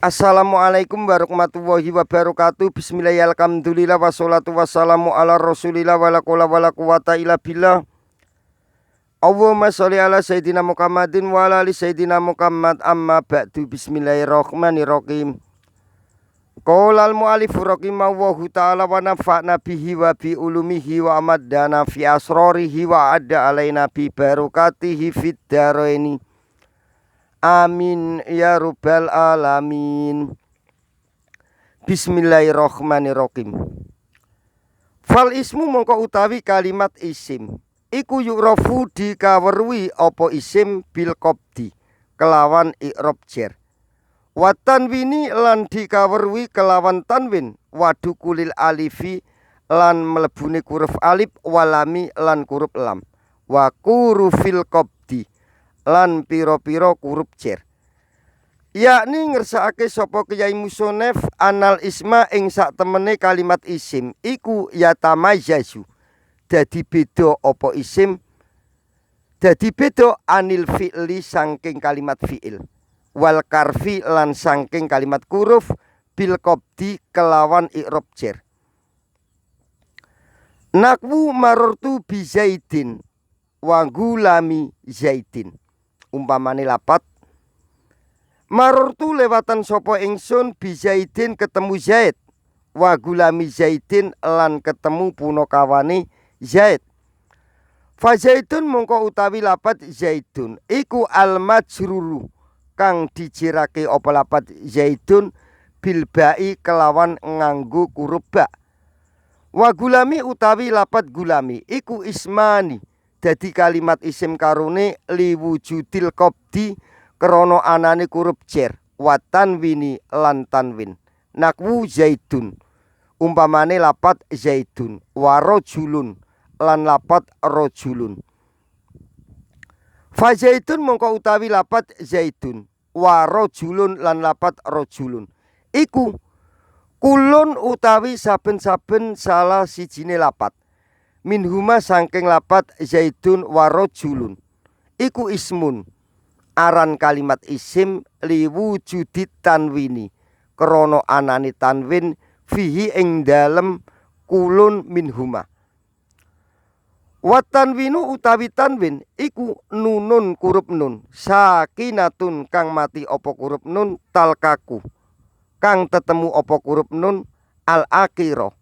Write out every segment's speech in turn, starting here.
Assalamualaikum warahmatullahi wabarakatuh. Bismillahirrahmanirrahim. Alhamdulillah wassalatu wassalamu ala rasulillah wala quwwata wala quwwata illa billah. Allahumma sholli ala sayyidina Muhammadin wa ala ali sayyidina Muhammad. Amma ba'du. Bismillahirrahmanirrahim. Qala al-mu'allif rahimahullahu ta'ala wa nafa'na bihi wa bi ulumihi wa amaddana fi asrarihi wa adda alaina bi barakatihi fid dharaini. Amin ya rabbal alamin. Bismillahirrahmanirrahim. Fal ismu mongko utawi kalimat isim iku yu'rafu dikaweruhi apa isim bil qabdi kelawan i'rab jar. Wa tanwini lan dikaweruhi kelawan tanwin wadukulil alifi lan mlebune huruf alif walami lan huruf lam wa kurufil qabdi lan piro-piro huruf jar. Yakni ngersakake sapa Kyai Musonef anal isma ing sak temene kalimat isim iku yatamayyazu dadi beda apa isim dadi beda anil fi'li saking kalimat fi'il wal karfi lan saking kalimat huruf bil qabdi kelawan i'rab jar. Nakwu marartu bi Zaidin wa gulami Zaidin. Umpamane lapat marartu lewatan sapa ingsun bi Zaidin ketemu Zaid wa gulami Zaidin lan ketemu punakawane Zaid. Fa Zaidun mongko utawi lapat Zaidun iku al majruru kang dijirake apa lapat Zaidun bil ba'i kelawan nganggo huruf ba. Wa gulami utawi lapat gulami iku ismani dadi kalimat isim karone liwujudil qabdi krana anane huruf jar wa tanwini lan tanwin. Nakwu Zaidun umpamane lapat Zaidun wa rajulun lan lapat rajulun. Fa Zaidun mongko utawi lapat Zaidun wa rajulun lan lapat rajulun iku kulun utawi saben-saben salah sijine lapat minhuma saking lapat Zaidun wa rajulun iku ismun aran kalimat isim liwujudit tanwini krana anane tanwin fihi ing dalem kulun minhuma. Wa tanwinu utawi tanwin iku nunun huruf nun sakinatun kang mati apa huruf nun talkaku kang tetemu apa huruf nun al akhirah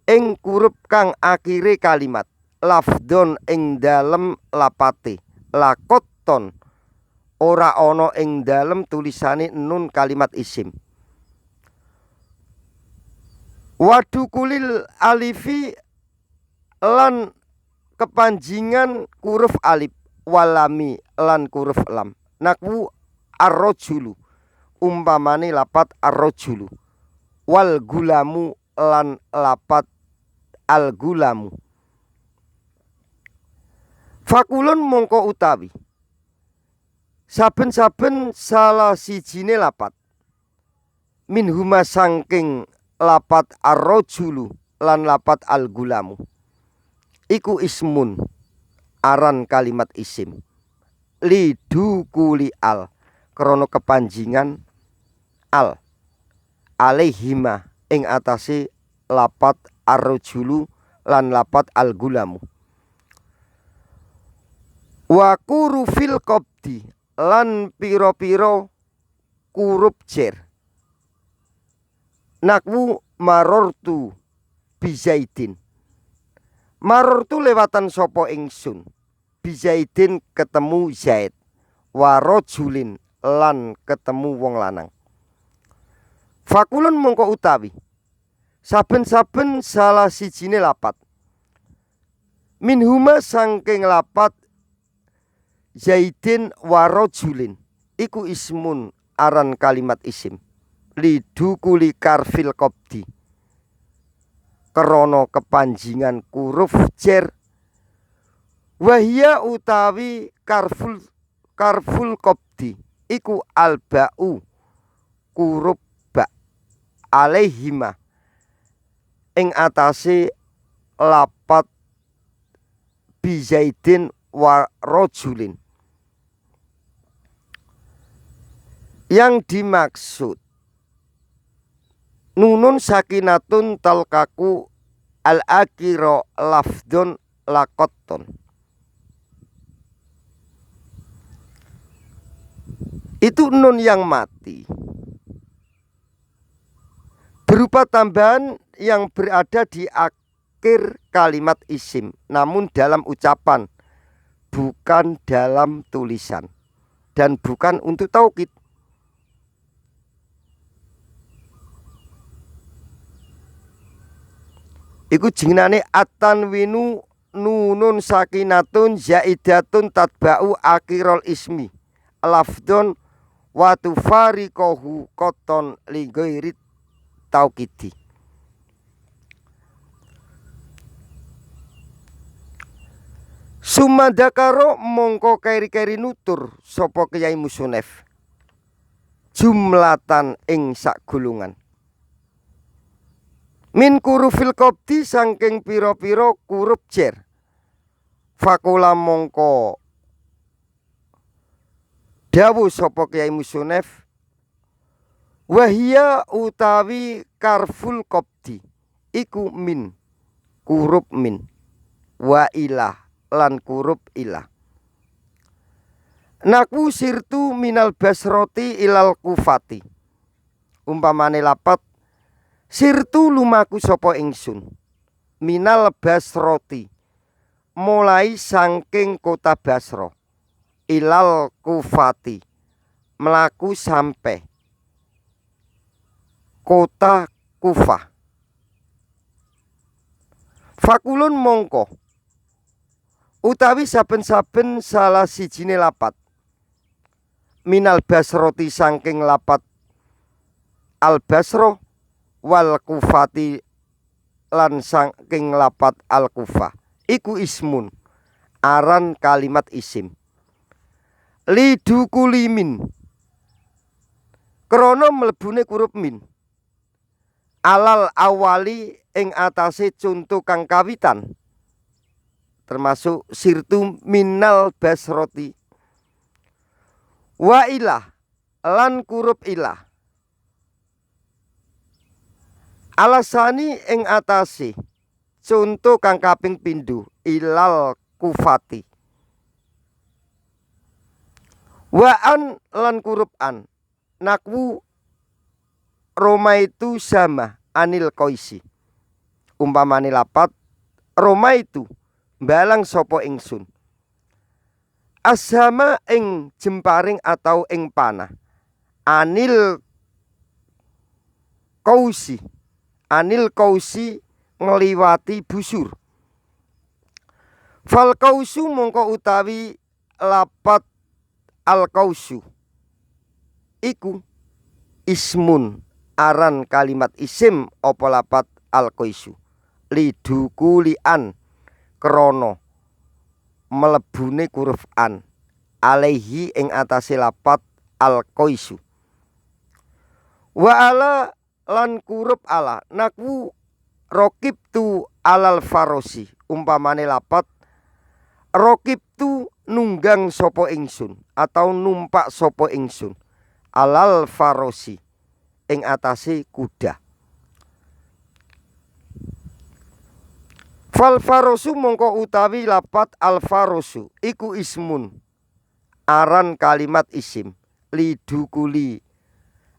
ing huruf kang akhire kalimat lafdon ing dalem lapate lakoton ora ana ing dalem tulisane nun kalimat isim. Wadukulil alifi lan kepanjingan huruf alif walami lan huruf lam. Nakwu ar-rajulu umpamane lapat ar-rajulu wal gulamu lan lapat al-gulamu. Fakulun mongko utawi saben-saben salah sijine lapat minhuma sangking lapat ar-rajulu lan lapat al-gulamu iku ismun aran kalimat isim lidukuli al krana kepanjingan al alaihima ing atase lapat ar-rajulu lan lapat al-gulamu. Wa kurufil qabdi lan piro-piro huruf jar. Nakwu marartu bi Zaidin. Marartu lewatan sapa ingsun bi Zaidin ketemu Zaid wa rajulin lan ketemu wong lanang. Fakulun mongko utawi saben-saben salah sijine lapat minhuma sangking lapat Zaidin wa rajulin iku ismun aran kalimat isim lidukuli karfil qabdi krana kepanjingan huruf jar wahia utawi karful qabdi iku alba'u huruf ba alaihima ing atase lapat bi Zaidin wa rajulin. Yang dimaksud nunun sakinatun talkaku al akiro lafdon lakoton. Itu nun yang mati berupa tambahan yang berada di akhir kalimat isim, namun dalam ucapan, bukan dalam tulisan, dan bukan untuk taukid. Iku jenengane at-tanwinu nunun sakinatun zaidatun tatba'u akhirul ismi lafdon wa tufariqahu qoton li ghairi taukidi. Sumadakaro mongko keri-keri nutur sapa Kyai Musonef jumlatan ing sak gulungan min kurufil qabdi saking pira-pira kurup jer. Fakula mongko dawuh sapa Kyai Musonef wahia utawi karful qabdi iku min kurup min wa ilah lan kurup ilah. Naku sirtu minal basroti ilal kufati. Umpamane lapat sirtu lumaku sapa ingsun minal basroti mulai saking kota Basra ilal kufati melaku sampai kota Kufah. Fakulun mongko utawi saben-saben salah sijine lapat minal basroti saking lapat al basro wal kufati lan saking lapat al kufah iku ismun aran kalimat isim lidukulimin krana mlebune kurup min alal awali ing atase conto kang kawitan termasuk sirtu minal basroti wa ilah lan kurup ilah alasani ing atase conto kang kaping pindho ilal kufati wa an lan kurup an nakwu Roma itu sama anil koisi. Umpamane lapat Roma itu balang sopo ingsun asama ing jemparing atau ing panah anil kausi ngliwati busur. Fal kausu mongko utawi lapat al kausu iku ismun aran kalimat isim apa lapat al kausu lidukulian krono melebune huruf an alaihi ing atase lapat al kausu wa ala lan kurup ala nakwu rokib tu alal farosi. Umpamane lapat rokib tu nunggang sopo ingsun atau numpak sopo ingsun alal farosi ing atase kuda. Fal farosu mongko utawi lapat al farosu iku ismun aran kalimat isim lidukuli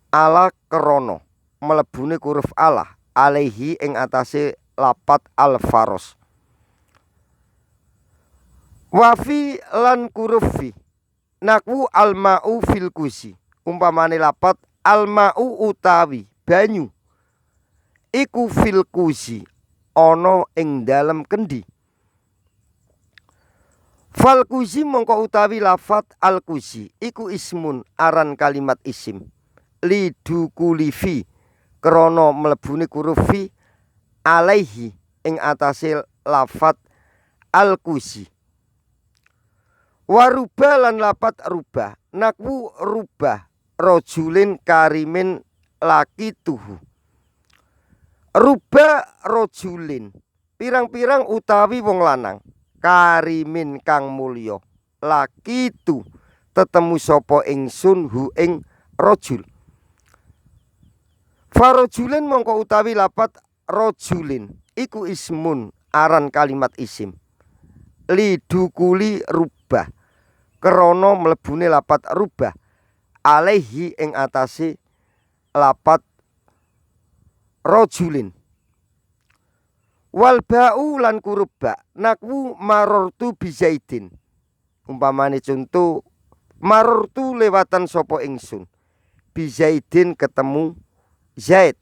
ala krono melebune huruf Allah alaihi ing atase lapat al faros. Wafi lan kurufi nakwu al ma'u fil kusi. Umpamane lapat al ma'u utawi banyu iku fil kusi ana ing dalem kendi. Fal kusi mongko utawi lafat al kusi iku ismun aran kalimat isim lidukulifi krono mlebune huruf fi alaihi ing atase lafat al kusi. Waruba lan lapat rubah nakwu rubah rojulin karimin laki tuhu. Rubah rojulin pirang-pirang utawi wong lanang karimin kang mulya laki tu tetemu sapa ingsun hu ing rojul. Farojulin mongko utawi lapat rojulin iku ismun aran kalimat isim lidukuli rubah krana mlebune lapat rubah alaihi ing atase lapat rojulin. Wal ba'u lan kurub ba nakwu marortu bizaidin umpamane contoh marortu lewatan sapa ingsun bizaidin ketemu Zaid.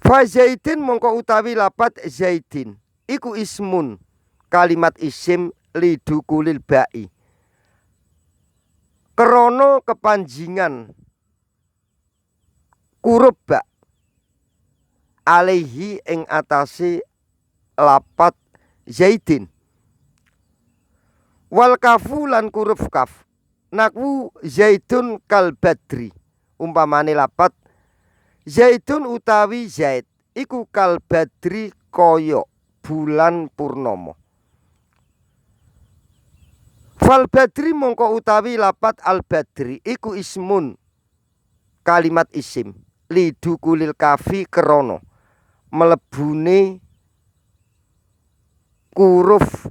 Fa zaidin mongko utawi lapat zaidin iku ismun kalimat isim lidukulil ba'i krana kepanjingan kurub ba alaihi ing atase lapat zaidin. Wal kafu lan kuruf kaf nakwu zaidun kal badri umpamane lapat zaidun utawi zaid iku kal badri kaya bulan purnama. Fal badri mongko utawi lapat al badri iku ismun kalimat isim lidukulil kafi krana melebune kuruf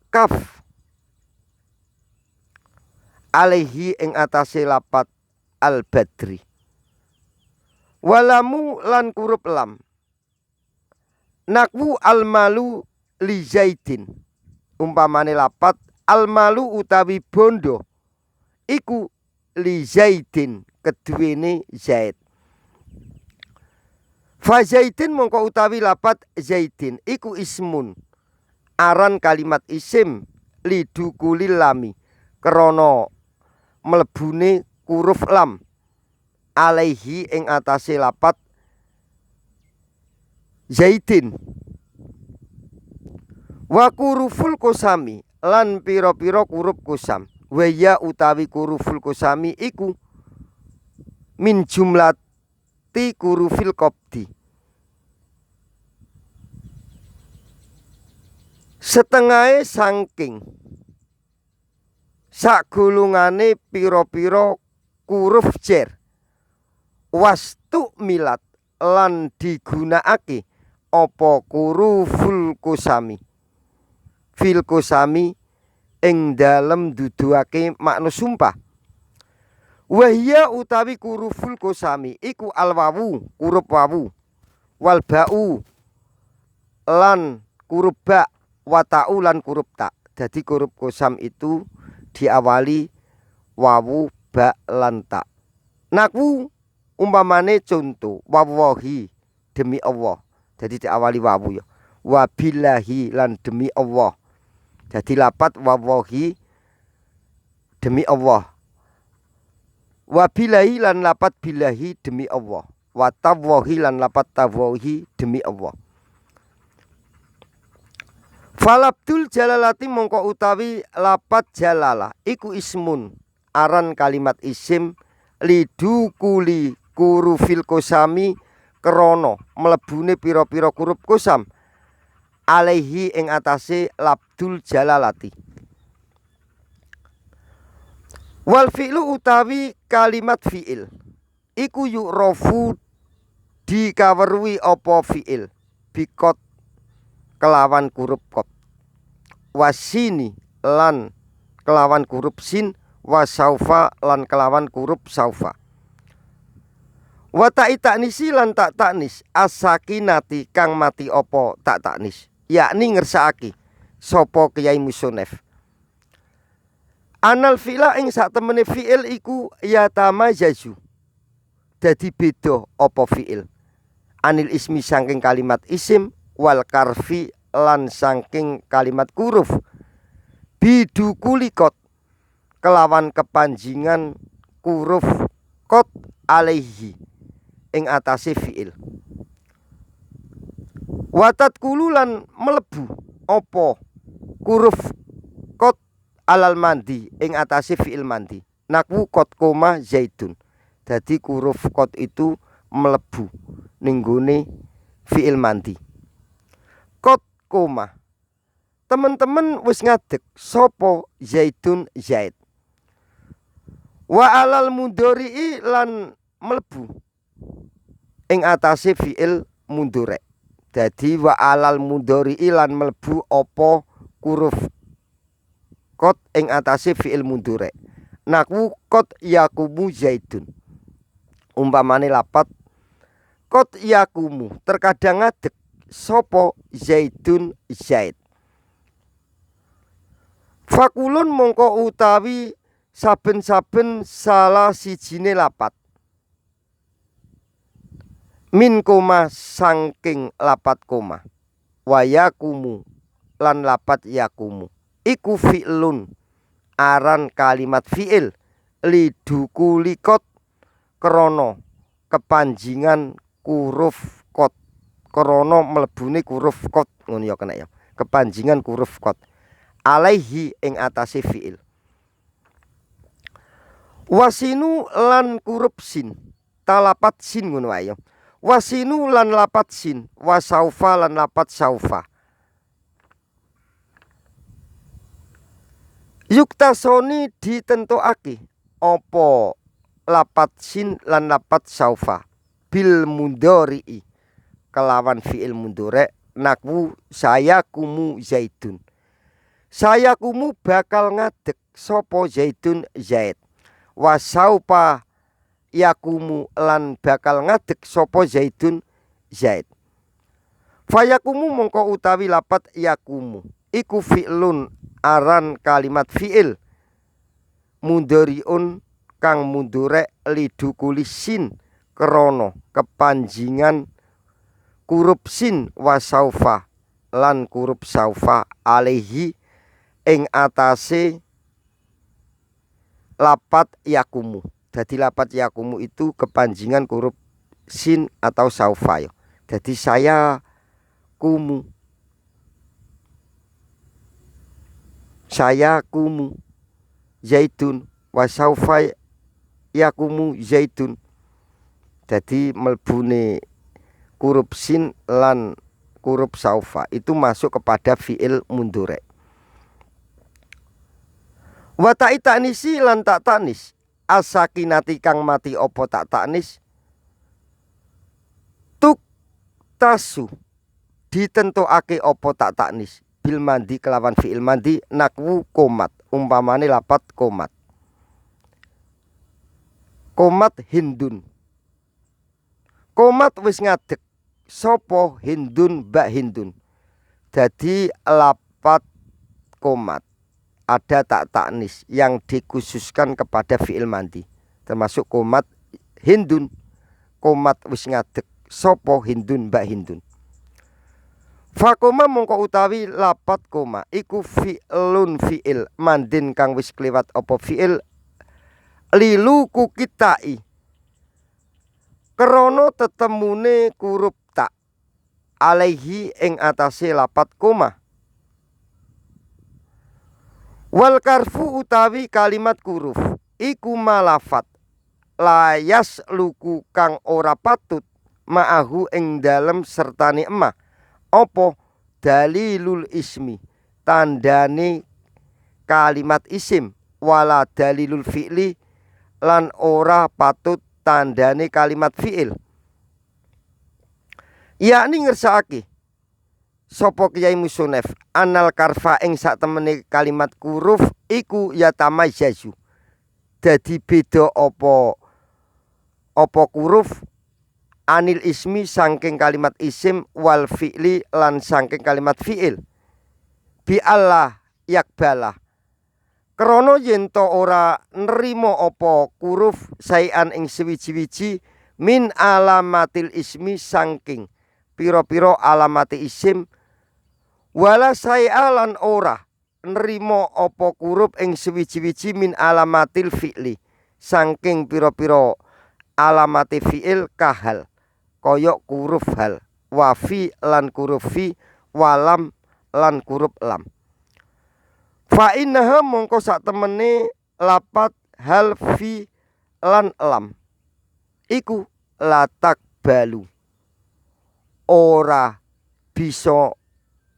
kaf alaihi ing atase lapat al badri. Walamu lan kurub lam nakwu al malu li zaidin umpamane lapat al malu utawi bondo iku li zaidin keduwene zaid. Fa zaidin mongko utawi lapat zaidin iku ismun aran kalimat isim lidukulil lami krana mlebune huruf lam alaihi ing atase lapat zaidin. Wa kuruful kosami lan pira-pira kuruf kosam waya utawi kuruful kosami iku min jumlati kurufil qabdi setengahe saking sagulungane pira-pira kuruf jer wastu milat lan digunakake apa kuruful kosami fil kosami ing dalem duduake makna sumpah. Wahia utawi kuruful kosami iku al wawu huruf wawu wal ba'u lan huruf ba wa ta'u lan huruf ta. Jadi huruf kosam itu diawali wawu ba lan ta. Nakwu umpamane contoh wawahi demi Allah. Jadi diawali wawu ya. Wabillahi lan demi Allah. Jadi lapat wawahi demi Allah. Wabillahi lan lapat billahi demi Allah. Watawahi lan lapat tawahi demi Allah. Falabdul jalalati mongko utawi lapat jalalah iku ismun aran kalimat isim lidukuli kurufil kosami krana mlebune pira-pira kuruf kosam alaihi ing atase labdul jalalati. Wal fi'lu utawi kalimat fi'il iku yu'rafu dikaweruhi apa fi'il bikot kelawan huruf kot wasini lan kelawan huruf sin wasaufa lan kelawan huruf saufa. Wa ta'i taknisi lan tak taknis as-sakinati kang mati apa tak taknis yakni ngersakake sapa Kyai Musonef anal fi'la ing sak temene fi'il iku yatamazazu dadi beda apa fi'il anil ismi saking kalimat isim wal karfi lan saking kalimat huruf bidukulikot kelawan kepanjingan huruf kot alaihi ing atase fi'il. Watat kululan melebu apa huruf kot alal mandi ing atase fi'il mandi. Nakwu kot koma zaidun. Jadi huruf kot itu melebu ning gone fi'il mandi. Kot koma. Teman-teman wis ngadeg sapa zaidun zaid. Wa alal mundhari lan mlebu ing atase fi'il mundhari. Dadi wa alal mundhari lan mlebu apa huruf qad ing atase fi'il mundhari. Naku qad yakumu zaidun. Umpamane lapat qad yakumu terkadang ngadeg sapa zaidun zaid. Fakulun mongko utawi saben-saben salah sijine lapat min koma saking lapat koma wa yakumu lan lapat yakumu iku fi'lun aran kalimat fi'il lidukulikot krana kepanjingan huruf qad krana mlebune huruf qad ngono ya kena ya kepanjingan huruf qad alaihi ing atase fi'il. Wasinu lan huruf sin talapat sin ngono wae ya. Wasinu lan lapat sin wasaufa lan lapat saufa. Yuktasoni ditentokake apa lapat sin lan lapat saufa bil mundhari kelawan fi'il mundhari nakwu saya kumu zaidun. Saya kumu bakal ngadeg sapa zaidun zaid. Wasaupa yakumu lan bakal ngadeg sapa zaidun zaid. Fayakumu mongko utawi lapat yakumu iku fi'lun aran kalimat fi'il mundhariun kang mundhari lidukulisin krana kepanjingan huruf sin wasaufa lan huruf saufa alaihi ing atase lapat yakumu. Jadi lapat yakumu itu kepanjingan huruf sin atau saufa ya. Jadi saya kumu. Saya kumu zaitun wa saufa yakumu zaitun. Jadi melbune huruf sin lan huruf saufa itu masuk kepada fi'il mundhari. Wa ta'i ta'nisi lan tak ta'nis asakinati kang mati opo tak ta'nis tuk tasu ditentokake opo tak ta'nis bil mandi kelawan fi'il mandi nakwu komat umpamane lapat komat. Komat hindun. Komat wis ngadeg sapa hindun mbak hindun. Jadi lapat komat ada tak taknis yang dikhususkan kepada fi'il mandi termasuk komat hindun. Komat wis ngadeg sapa hindun mbak hindun. Fakoma mongko utawi lapat koma iku fi'lun fi'il mandin kang wis kliwat apa fi'il lilu kukitai krana tetemune huruf tak alaihi ing atase lapat koma. Wal karfu utawi kalimat huruf iku malafat layas luku kang ora patut ma'ahu ing dalem sertane emah apa dalilul ismi tandane kalimat isim wala dalilul fi'li lan ora patut tandane kalimat fi'il. Yakni ngersakake sapa Kyai Musonef anal karfa ing sak temene kalimat huruf iku yatamayyazu dadi beda apa huruf anil ismi saking kalimat isim wal fi'li lan saking kalimat fi'il bi Allah yakbala krana yen to ora nrimo apa huruf saean ing sewiji-wiji min alamatil ismi saking pira-pira alamati isim wala saealan ora nrimo apa huruf ing sewiji-wiji min alamatil fi'li saking pira-pira alamati fi'il kahal kaya huruf hal wafi lan huruf fi walam lan huruf lam. Fa innaha mongko sak temene lapat hal fi lan lam iku latak balu ora bisa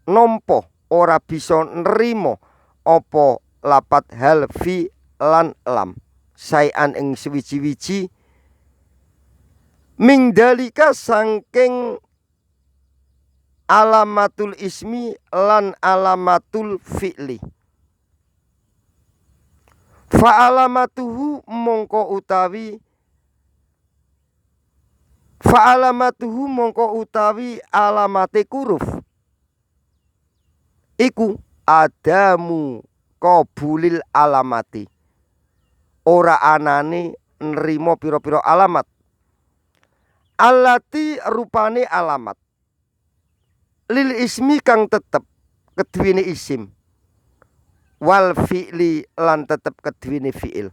nompo ora bisa nrimo apa lapat hal fi lan lam sayan ing suwiji-wiji mingdalika sangking alamatul ismi lan alamatul fi'li. Fa alamatuhu mongko utawi alamate kuruf iku adamu qabulil alamati, ora anane nrimo pira-pira alamat, allati rupane alamat, lil ismi kang tetep keduwene isim, wal fi'li lan tetep keduwene fi'il.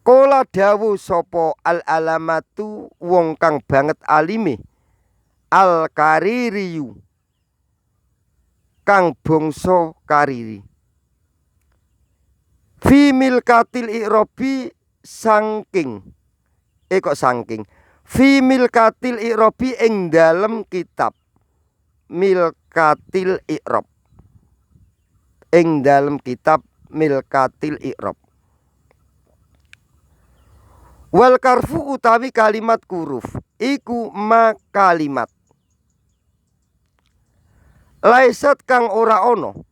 Kola dawu sapa al alamatu wong kang banget alime, al kaririyu kang bangsa kariri, fi milkatil i'rabi saking fi milkatil i'rabi ing dalem kitab milkatil i'rab, ing dalem kitab milkatil i'rab. Wal karfu utawi kalimat kuruf iku ma kalimat laisat kang ora ono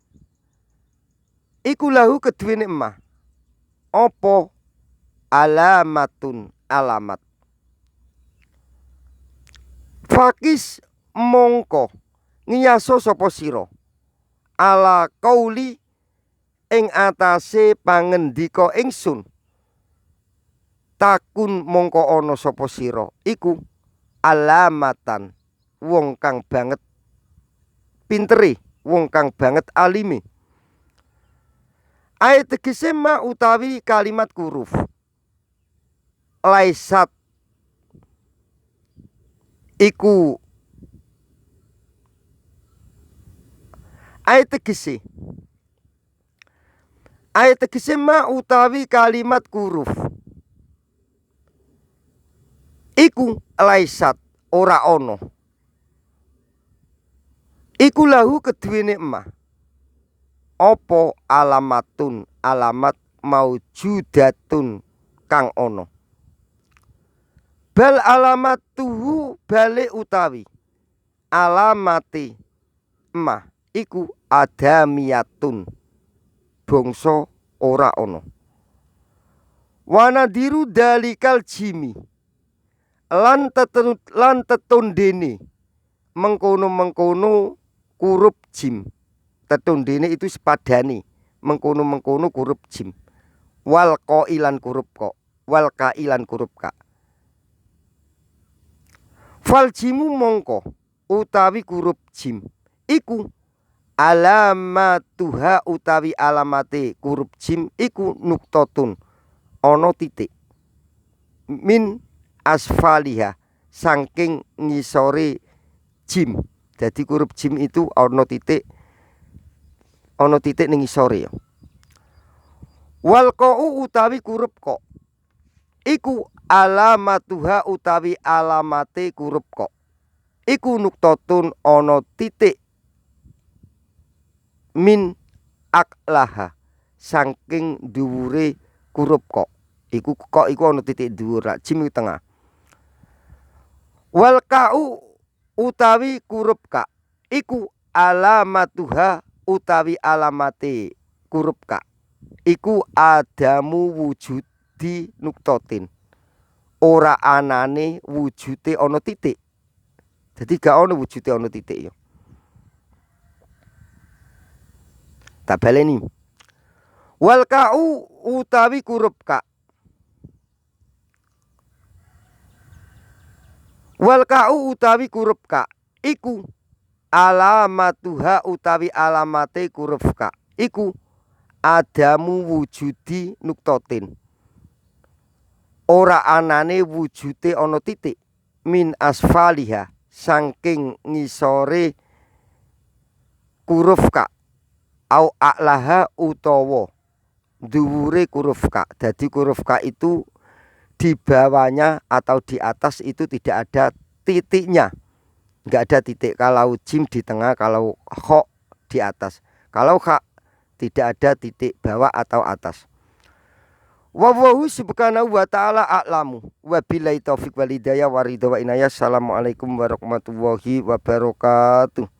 iku lahu keduwene ma apa alamatun alamat. Fakis mongko ngiyaso sapa sira ala qauli ing atase pangendika ingsun, takun mongko ana sapa sira iku alamatan wong kang banget pintere, wong kang banget alime. Ayat tegese ma utawi kalimat kuruf laisat iku ayat tegese ma utawi kalimat kuruf iku laisat ora ono iku lahu keduwene emah apa alamatun alamat maujudatun kang ono. Bal alamatuhu bale utawi alamati emah iku adamiyatun bangsa ora ono. Wanadiru dalikal jimi lan tetundene mengkono-mengkono kurup jim, tetundene itu sepadani mengkono-mengkono kurup jim, wal qailan kurup ko, wal kailan kurup ka. Fal jimu mongko utawi kurup jim iku alamatuha utawi alamate kurup jim iku nuktotun ana titik, min asfaliha saking ngisore jim. Jadi kurup jim itu ana titik ning ngisore ya. Wal qau utawi kurup ko iku alamatuha utawi alamate kurup ko iku nuktotun ana titik min aklaha saking dhuwure kurup kok iku ana titik dhuwur, jim iku tengah. Wal ka'u utawi kurup ka iku alamatuha utawi alamate kurup ka iku adamu wujudi nuktotin, ora anane wujude ana titik. Jadi gak ana wujude ana titik ya. Tak baleni. Wal ka'u utawi kurup ka wal ka'u utawi kurup ka iku alamatuha utawi alamate kurup ka iku adamu wujudi nuktotin, ora anane wujude ana titik, min asfaliha saking ngisore kuruf ka au a'laha utawa dhuwure kuruf ka. Jadi kuruf ka itu di bawahnya atau di atas itu tidak ada titiknya, nggak ada titik. Kalau jim di tengah, kalau kha di atas. Kalau kha tidak ada titik bawah atau atas. Wallahu subhanahu wa ta'ala a'lamu. Wabillahi taufiq wal hidayah wa ridha wa inayah. Assalamualaikum warahmatullahi wabarakatuh.